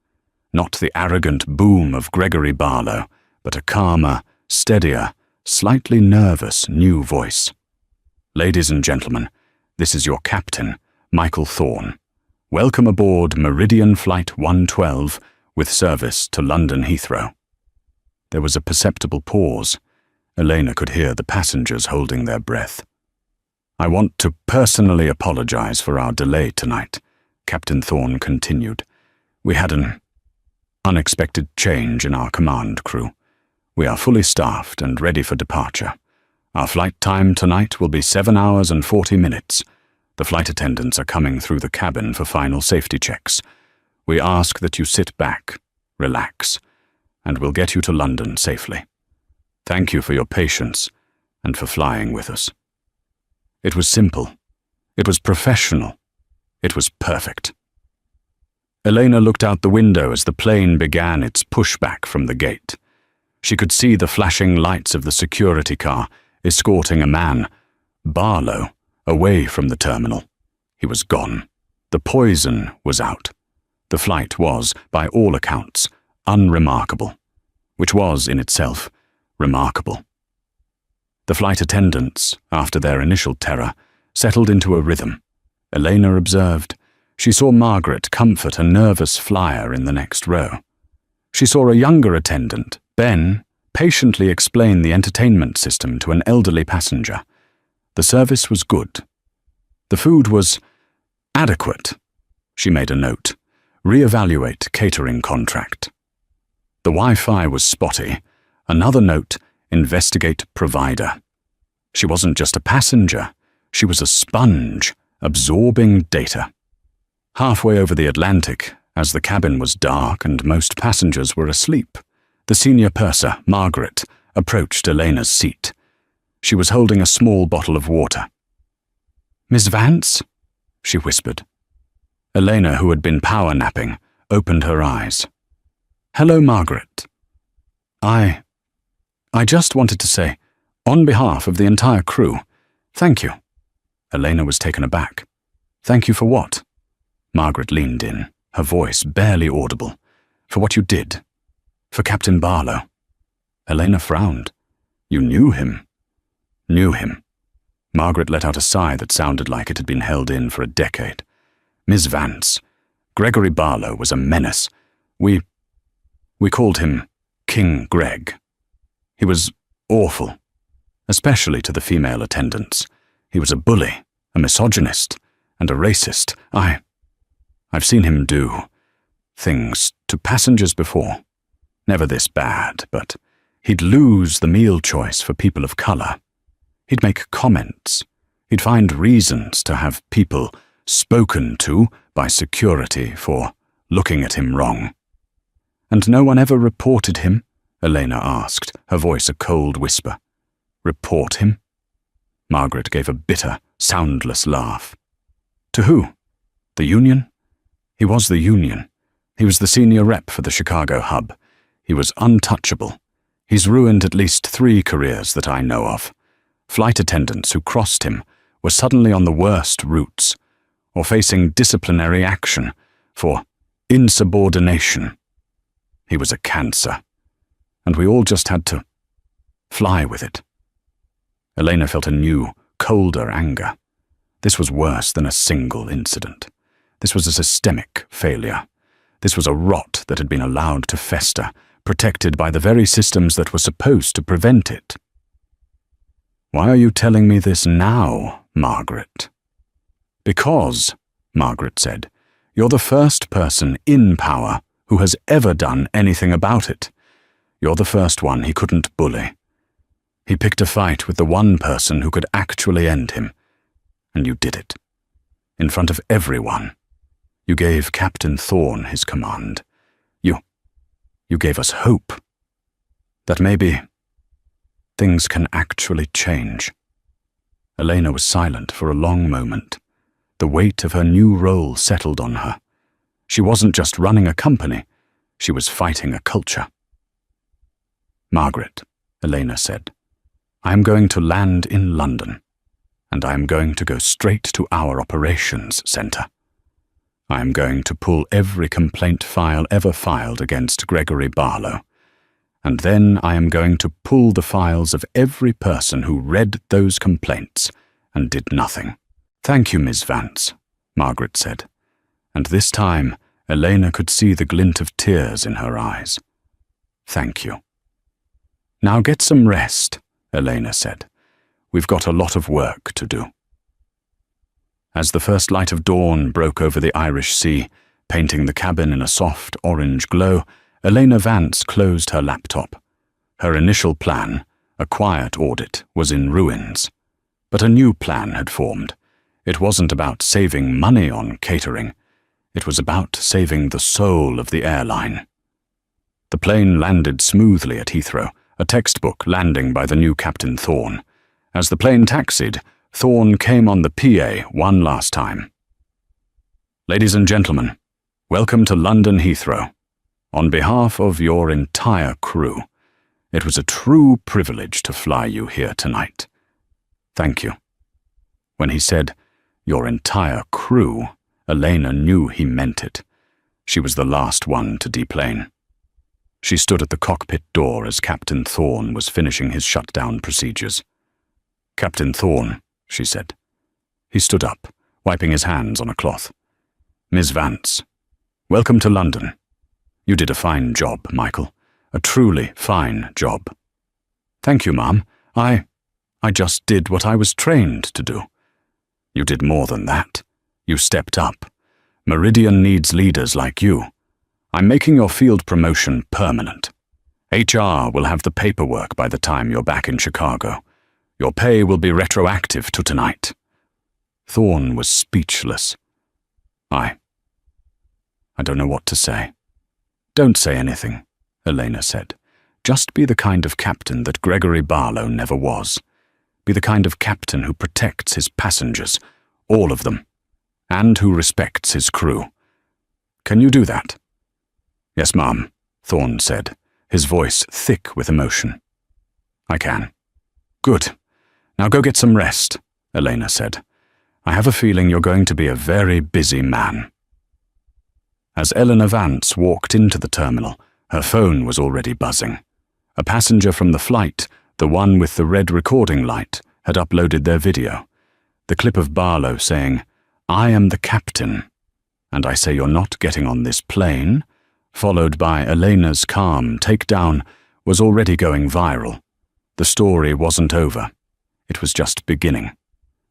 Not the arrogant boom of Gregory Barlow, but a calmer, steadier, slightly nervous new voice. "Ladies and gentlemen, this is your captain, Michael Thorne. Welcome aboard Meridian Flight 112 with service to London Heathrow." There was a perceptible pause. Elena could hear the passengers holding their breath. "I want to personally apologize for our delay tonight," Captain Thorne continued. "We had an unexpected change in our command crew. We are fully staffed and ready for departure. Our flight time tonight will be 7 hours and 40 minutes. The flight attendants are coming through the cabin for final safety checks. We ask that you sit back, relax, and we'll get you to London safely. Thank you for your patience and for flying with us." It was simple. It was professional. It was perfect. Elena looked out the window as the plane began its pushback from the gate. She could see the flashing lights of the security car escorting a man, Barlow, away from the terminal. He was gone. The poison was out. The flight was, by all accounts, unremarkable, which was, in itself, remarkable. The flight attendants, after their initial terror, settled into a rhythm. Elena observed. She saw Margaret comfort a nervous flyer in the next row. She saw a younger attendant, Ben, patiently explain the entertainment system to an elderly passenger. The service was good. The food was adequate. She made a note. Reevaluate catering contract. The Wi-Fi was spotty. Another note. Investigate provider. She wasn't just a passenger. She was a sponge, absorbing data. Halfway over the Atlantic, as the cabin was dark and most passengers were asleep, the senior purser, Margaret, approached Elena's seat. She was holding a small bottle of water. "Miss Vance?" she whispered. Elena, who had been power napping, opened her eyes. "Hello, Margaret. I just wanted to say, on behalf of the entire crew, thank you." Elena was taken aback. "Thank you for what?" Margaret leaned in, her voice barely audible. "For what you did. For Captain Barlow." Elena frowned. "You knew him?" "Knew him." Margaret let out a sigh that sounded like it had been held in for a decade. "Miss Vance, Gregory Barlow was a menace. We called him King Greg. He was awful, especially to the female attendants. He was a bully, a misogynist, and a racist. I've seen him do things to passengers before. Never this bad, but he'd lose the meal choice for people of color. He'd make comments. He'd find reasons to have people spoken to by security for looking at him wrong." "And no one ever reported him?" Elena asked, her voice a cold whisper. "Report him?" Margaret gave a bitter, soundless laugh. "To who? The union?" He was the union. He was the senior rep for the Chicago hub. He was untouchable. He's ruined at least 3 careers that I know of. Flight attendants who crossed him were suddenly on the worst routes, or facing disciplinary action for insubordination. He was a cancer, and we all just had to fly with it." Elena felt a new, colder anger. This was worse than a single incident. This was a systemic failure. This was a rot that had been allowed to fester, protected by the very systems that were supposed to prevent it. "Why are you telling me this now, Margaret?" "Because," Margaret said, "you're the first person in power who has ever done anything about it. You're the first one he couldn't bully. He picked a fight with the one person who could actually end him, and you did it. In front of everyone. You gave Captain Thorne his command. You gave us hope. That maybe things can actually change." Elena was silent for a long moment. The weight of her new role settled on her. She wasn't just running a company, she was fighting a culture. "Margaret," Elena said, "I am going to land in London, and I am going to go straight to our operations center. I am going to pull every complaint file ever filed against Gregory Barlow, and then I am going to pull the files of every person who read those complaints and did nothing." "Thank you, Miss Vance," Margaret said, and this time Elena could see the glint of tears in her eyes. "Thank you." "Now get some rest," Elena said. "We've got a lot of work to do." As the first light of dawn broke over the Irish Sea, painting the cabin in a soft orange glow, Elena Vance closed her laptop. Her initial plan, a quiet audit, was in ruins. But a new plan had formed. It wasn't about saving money on catering. It was about saving the soul of the airline. The plane landed smoothly at Heathrow, a textbook landing by the new Captain Thorne. As the plane taxied, Thorne came on the PA one last time. "Ladies and gentlemen, welcome to London Heathrow. On behalf of your entire crew, it was a true privilege to fly you here tonight. Thank you." When he said, "your entire crew," Elena knew he meant it. She was the last one to deplane. She stood at the cockpit door as Captain Thorne was finishing his shutdown procedures. "Captain Thorne," she said. He stood up, wiping his hands on a cloth. "Miss Vance, welcome to London. You did a fine job, Michael. A truly fine job." "Thank you, Ma'am. I just did what I was trained to do." "You did more than that. You stepped up. Meridian needs leaders like you. I'm making your field promotion permanent. HR will have the paperwork by the time you're back in Chicago. Your pay will be retroactive to tonight." Thorne was speechless. I don't know what to say." "Don't say anything," Elena said. "Just be the kind of captain that Gregory Barlow never was. Be the kind of captain who protects his passengers, all of them, and who respects his crew. Can you do that?" "Yes, Ma'am," Thorne said, his voice thick with emotion. "I can." "Good. Now go get some rest," Elena said. "I have a feeling you're going to be a very busy man." As Eleanor Vance walked into the terminal, her phone was already buzzing. A passenger from the flight, the one with the red recording light, had uploaded their video. The clip of Barlow saying, "I am the captain, and I say you're not getting on this plane," followed by Elena's calm takedown, was already going viral. The story wasn't over. It was just beginning.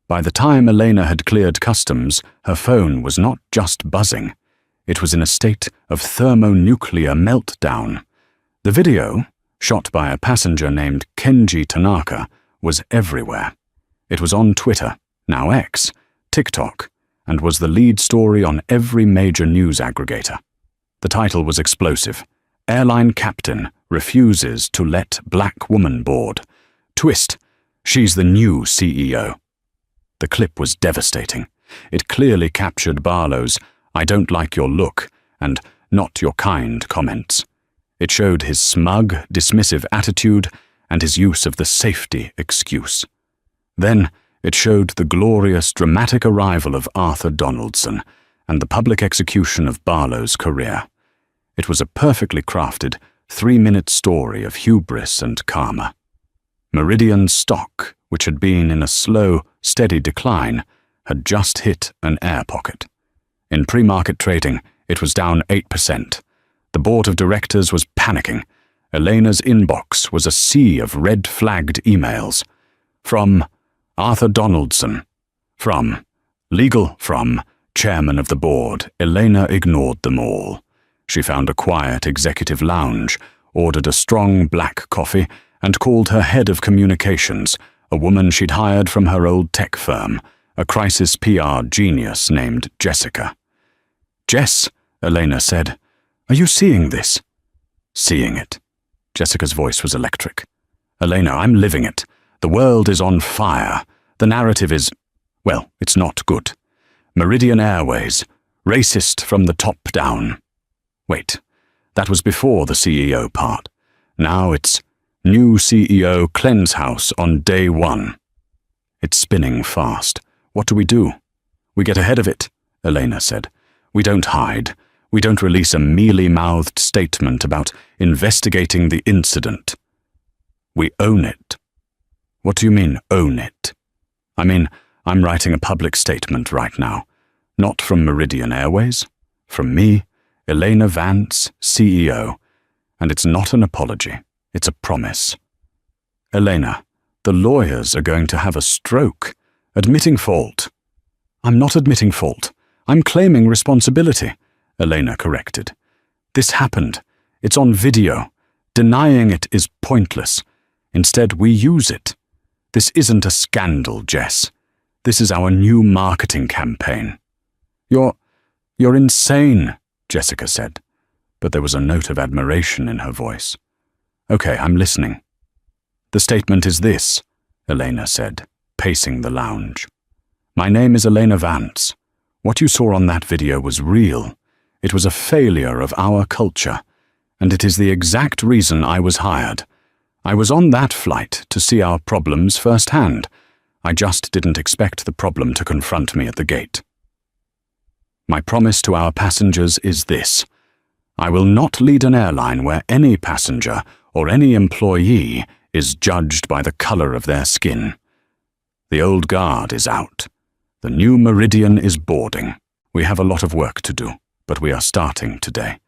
By the time Elena had cleared customs, her phone was not just buzzing. It was in a state of thermonuclear meltdown. The video, shot by a passenger named Kenji Tanaka, was everywhere. It was on Twitter, now X, TikTok, and was the lead story on every major news aggregator. The title was explosive. "Airline captain refuses to let black woman board. Twist, she's the new CEO." The clip was devastating. It clearly captured Barlow's "I don't like your look" and "not your kind" comments. It showed his smug, dismissive attitude and his use of the safety excuse. Then it showed the glorious, dramatic arrival of Arthur Donaldson and the public execution of Barlow's career. It was a perfectly crafted, 3-minute story of hubris and karma. Meridian's stock, which had been in a slow, steady decline, had just hit an air pocket. In pre-market trading, it was down 8%. The board of directors was panicking. Elena's inbox was a sea of red-flagged emails. From Arthur Donaldson. From legal. From chairman of the board. Elena ignored them all. She found a quiet executive lounge, ordered a strong black coffee, and called her head of communications, a woman she'd hired from her old tech firm, a crisis PR genius named Jessica. "Jess," Elena said, "are you seeing this?" "Seeing it." Jessica's voice was electric. "Elena, I'm living it. The world is on fire. The narrative is, well, it's not good. Meridian Airways, racist from the top down. Wait, that was before the CEO part. Now it's new CEO cleanse house on day 1. It's spinning fast. What do? We get ahead of it," Elena said. "We don't hide. We don't release a mealy-mouthed statement about investigating the incident. We own it." "What do you mean, own it?" "I mean, I'm writing a public statement right now. Not from Meridian Airways. From me, Elena Vance, CEO. And it's not an apology. It's a promise." "Elena, the lawyers are going to have a stroke. Admitting fault." "I'm not admitting fault. I'm claiming responsibility," Elena corrected. "This happened. It's on video. Denying it is pointless. Instead, we use it. This isn't a scandal, Jess. This is our new marketing campaign." You're insane," Jessica said, but there was a note of admiration in her voice. "Okay, I'm listening." "The statement is this," Elena said. pacing the lounge. "My name is Elena Vance. What you saw on that video was real. It was a failure of our culture, and it is the exact reason I was hired. I was on that flight to see our problems firsthand. I just didn't expect the problem to confront me at the gate. My promise to our passengers is this. I will not lead an airline where any passenger or any employee is judged by the color of their skin. The old guard is out. The new Meridian is boarding. We have a lot of work to do, but we are starting today.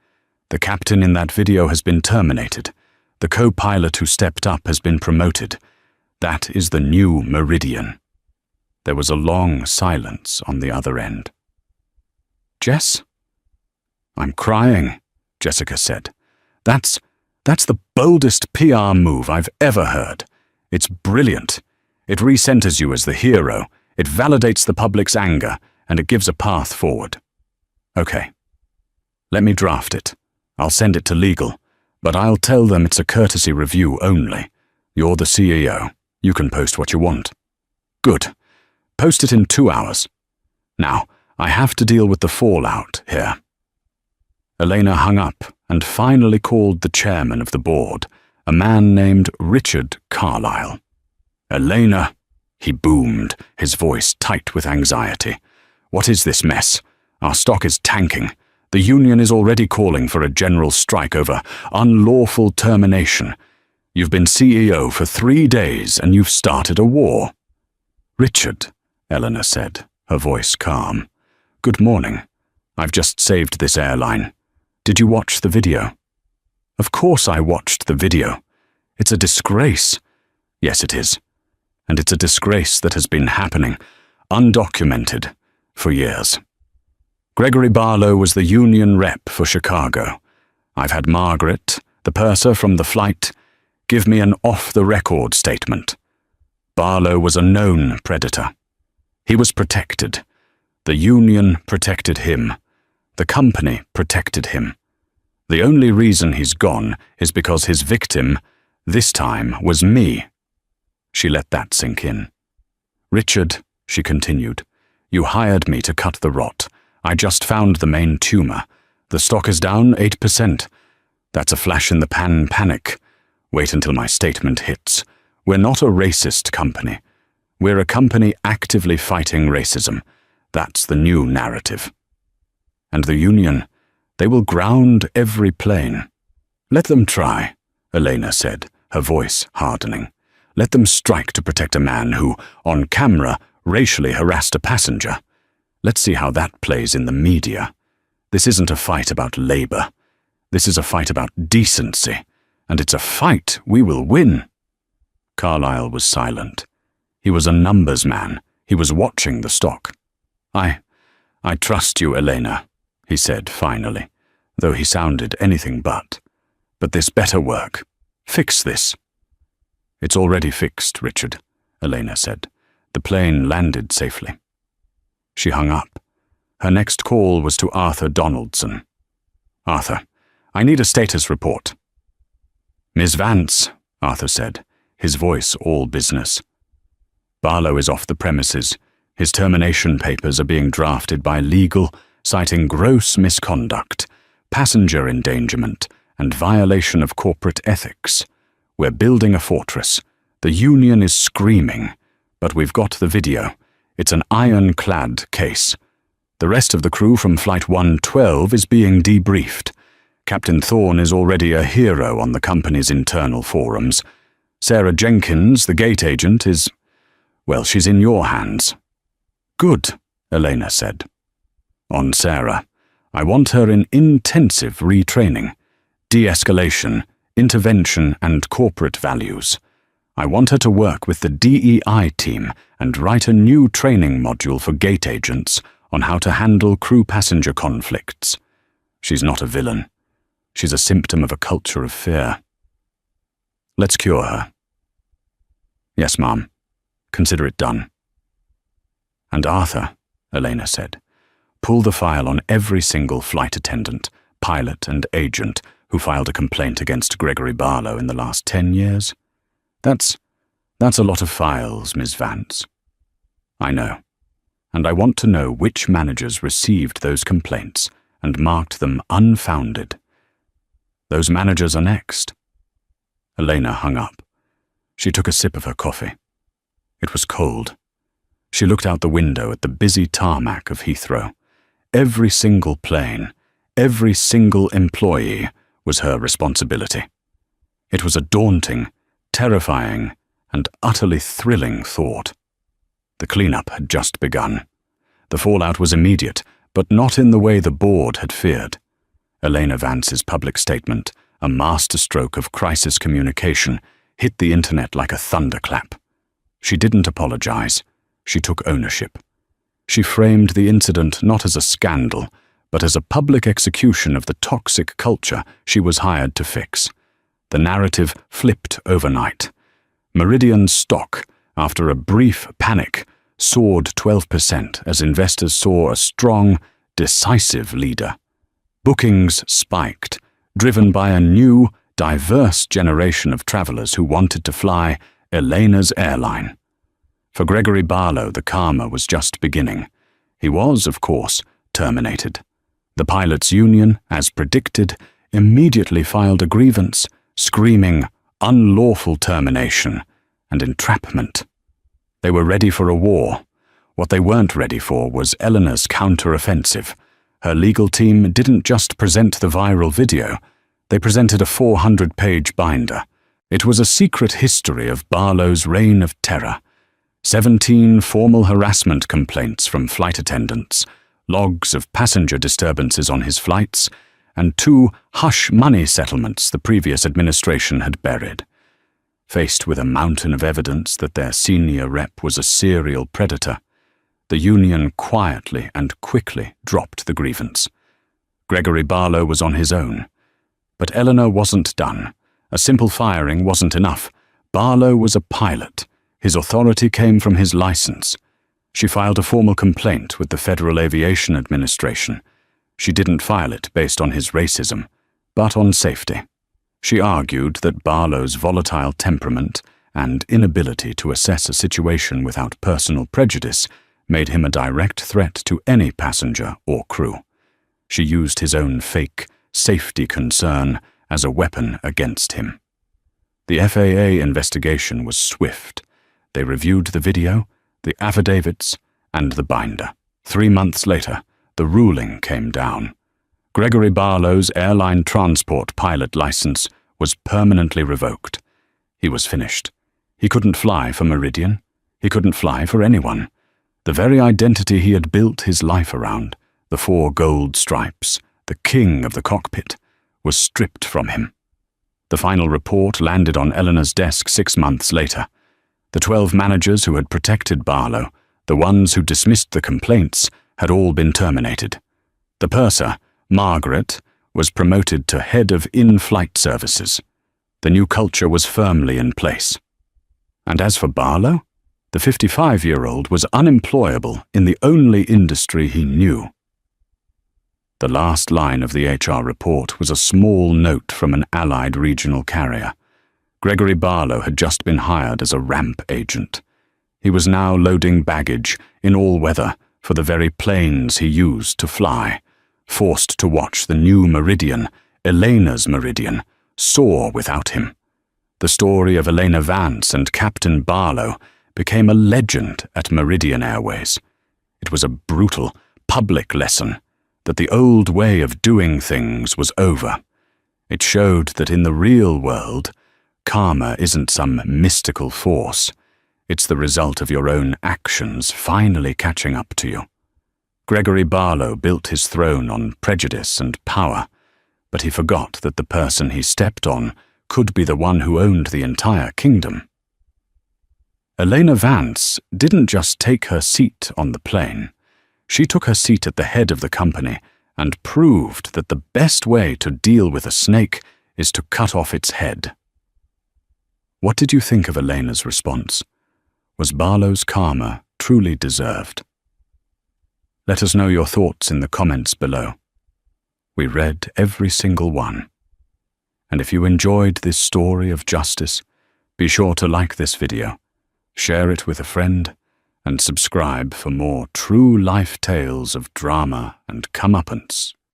The captain in that video has been terminated. The co-pilot who stepped up has been promoted. That is the new Meridian." There was a long silence on the other end. "Jess?" "I'm crying," Jessica said. That's the boldest PR move I've ever heard. It's brilliant. It recenters you as the hero. It validates the public's anger, and it gives a path forward. Okay. Let me draft it. I'll send it to legal, but I'll tell them it's a courtesy review only. You're the CEO. You can post what you want. Good. Post it in 2 hours. Now, I have to deal with the fallout here." Elena hung up and finally called the chairman of the board, a man named Richard Carlyle. "Elena," he boomed, his voice tight with anxiety. "What is this mess? Our stock is tanking. The union is already calling for a general strike over unlawful termination. You've been CEO for 3 days and you've started a war." "Richard," Eleanor said, her voice calm. "Good morning. I've just saved this airline. Did you watch the video?" "Of course I watched the video. It's a disgrace." "Yes, it is. And it's a disgrace that has been happening, undocumented, for years. Gregory Barlow was the union rep for Chicago. I've had Margaret, the purser from the flight, give me an off-the-record statement. Barlow was a known predator. He was protected. The union protected him. The company protected him. The only reason he's gone is because his victim, this time, was me." She let that sink in. "Richard," she continued, "you hired me to cut the rot. I just found the main tumor. The stock is down 8%. That's a flash-in-the-pan panic. Wait until my statement hits. We're not a racist company. We're a company actively fighting racism. That's the new narrative. And the union, they will ground every plane." "Let them try," Elena said, her voice hardening. "Let them strike to protect a man who, on camera, racially harassed a passenger. Let's see how that plays in the media. This isn't a fight about labor. This is a fight about decency. And it's a fight we will win." Carlyle was silent. He was a numbers man. He was watching the stock. I trust you, Elena," he said finally, though he sounded anything but. "But this better work. Fix this." "It's already fixed, Richard," Elena said. "The plane landed safely." She hung up. Her next call was to Arthur Donaldson. "Arthur, I need a status report." "Ms. Vance," Arthur said, his voice all business. "Barlow is off the premises. His termination papers are being drafted by legal, citing gross misconduct, passenger endangerment, and violation of corporate ethics. We're building a fortress. The union is screaming, but we've got the video. It's an ironclad case. The rest of the crew from Flight 112 is being debriefed. Captain Thorne is already a hero on the company's internal forums. Sarah Jenkins, the gate agent, she's in your hands." "Good," Elena said. "On Sarah, I want her in intensive retraining, de-escalation, intervention, and corporate values. I want her to work with the DEI team and write a new training module for gate agents on how to handle crew-passenger conflicts. She's not a villain. She's a symptom of a culture of fear. Let's cure her." "Yes, Ma'am. Consider it done." "And Arthur," Elena said, "pull the file on every single flight attendant, pilot, and agent who filed a complaint against Gregory Barlow in the last 10 years. That's a lot of files, Ms. Vance." I know. And I want to know which managers received those complaints and marked them unfounded. Those managers are next." Elena hung up. She took a sip of her coffee. It was cold. She looked out the window at the busy tarmac of Heathrow. Every single plane, every single employee was her responsibility. It was a daunting, terrifying, and utterly thrilling thought. The cleanup had just begun. The fallout was immediate, but not in the way the board had feared. Elena Vance's public statement, a masterstroke of crisis communication, hit the internet like a thunderclap. She didn't apologize. She took ownership. She framed the incident not as a scandal, but as a public execution of the toxic culture she was hired to fix. The narrative flipped overnight. Meridian's stock, after a brief panic, soared 12% as investors saw a strong, decisive leader. Bookings spiked, driven by a new, diverse generation of travelers who wanted to fly Elena's airline. For Gregory Barlow, the karma was just beginning. He was, of course, terminated. The pilots' union, as predicted, immediately filed a grievance, screaming unlawful termination and entrapment. They were ready for a war. What they weren't ready for was Eleanor's counter-offensive. Her legal team didn't just present the viral video, they presented a 400-page binder. It was a secret history of Barlow's reign of terror. 17 formal harassment complaints from flight attendants, logs of passenger disturbances on his flights, and 2 hush money settlements the previous administration had buried. Faced with a mountain of evidence that their senior rep was a serial predator, the union quietly and quickly dropped the grievance. Gregory Barlow was on his own. But Eleanor wasn't done. A simple firing wasn't enough. Barlow was a pilot. His authority came from his license. She filed a formal complaint with the Federal Aviation Administration. She didn't file it based on his racism, but on safety. She argued that Barlow's volatile temperament and inability to assess a situation without personal prejudice made him a direct threat to any passenger or crew. She used his own fake safety concern as a weapon against him. The FAA investigation was swift. They reviewed the video, the affidavits, and the binder. 3 months later, the ruling came down. Gregory Barlow's airline transport pilot license was permanently revoked. He was finished. He couldn't fly for Meridian. He couldn't fly for anyone. The very identity he had built his life around, the 4 gold stripes, the king of the cockpit, was stripped from him. The final report landed on Eleanor's desk 6 months later. The 12 managers who had protected Barlow, the ones who dismissed the complaints, had all been terminated. The purser, Margaret, was promoted to head of in-flight services. The new culture was firmly in place. And as for Barlow, the 55-year-old was unemployable in the only industry he knew. The last line of the HR report was a small note from an allied regional carrier. Gregory Barlow had just been hired as a ramp agent. He was now loading baggage in all weather for the very planes he used to fly, forced to watch the new Meridian, Elena's Meridian, soar without him. The story of Elena Vance and Captain Barlow became a legend at Meridian Airways. It was a brutal, public lesson that the old way of doing things was over. It showed that in the real world, karma isn't some mystical force. It's the result of your own actions finally catching up to you. Gregory Barlow built his throne on prejudice and power, but he forgot that the person he stepped on could be the one who owned the entire kingdom. Elena Vance didn't just take her seat on the plane. She took her seat at the head of the company and proved that the best way to deal with a snake is to cut off its head. What did you think of Elena's response? Was Barlow's karma truly deserved? Let us know your thoughts in the comments below. We read every single one. And if you enjoyed this story of justice, be sure to like this video, share it with a friend, and subscribe for more true life tales of drama and comeuppance.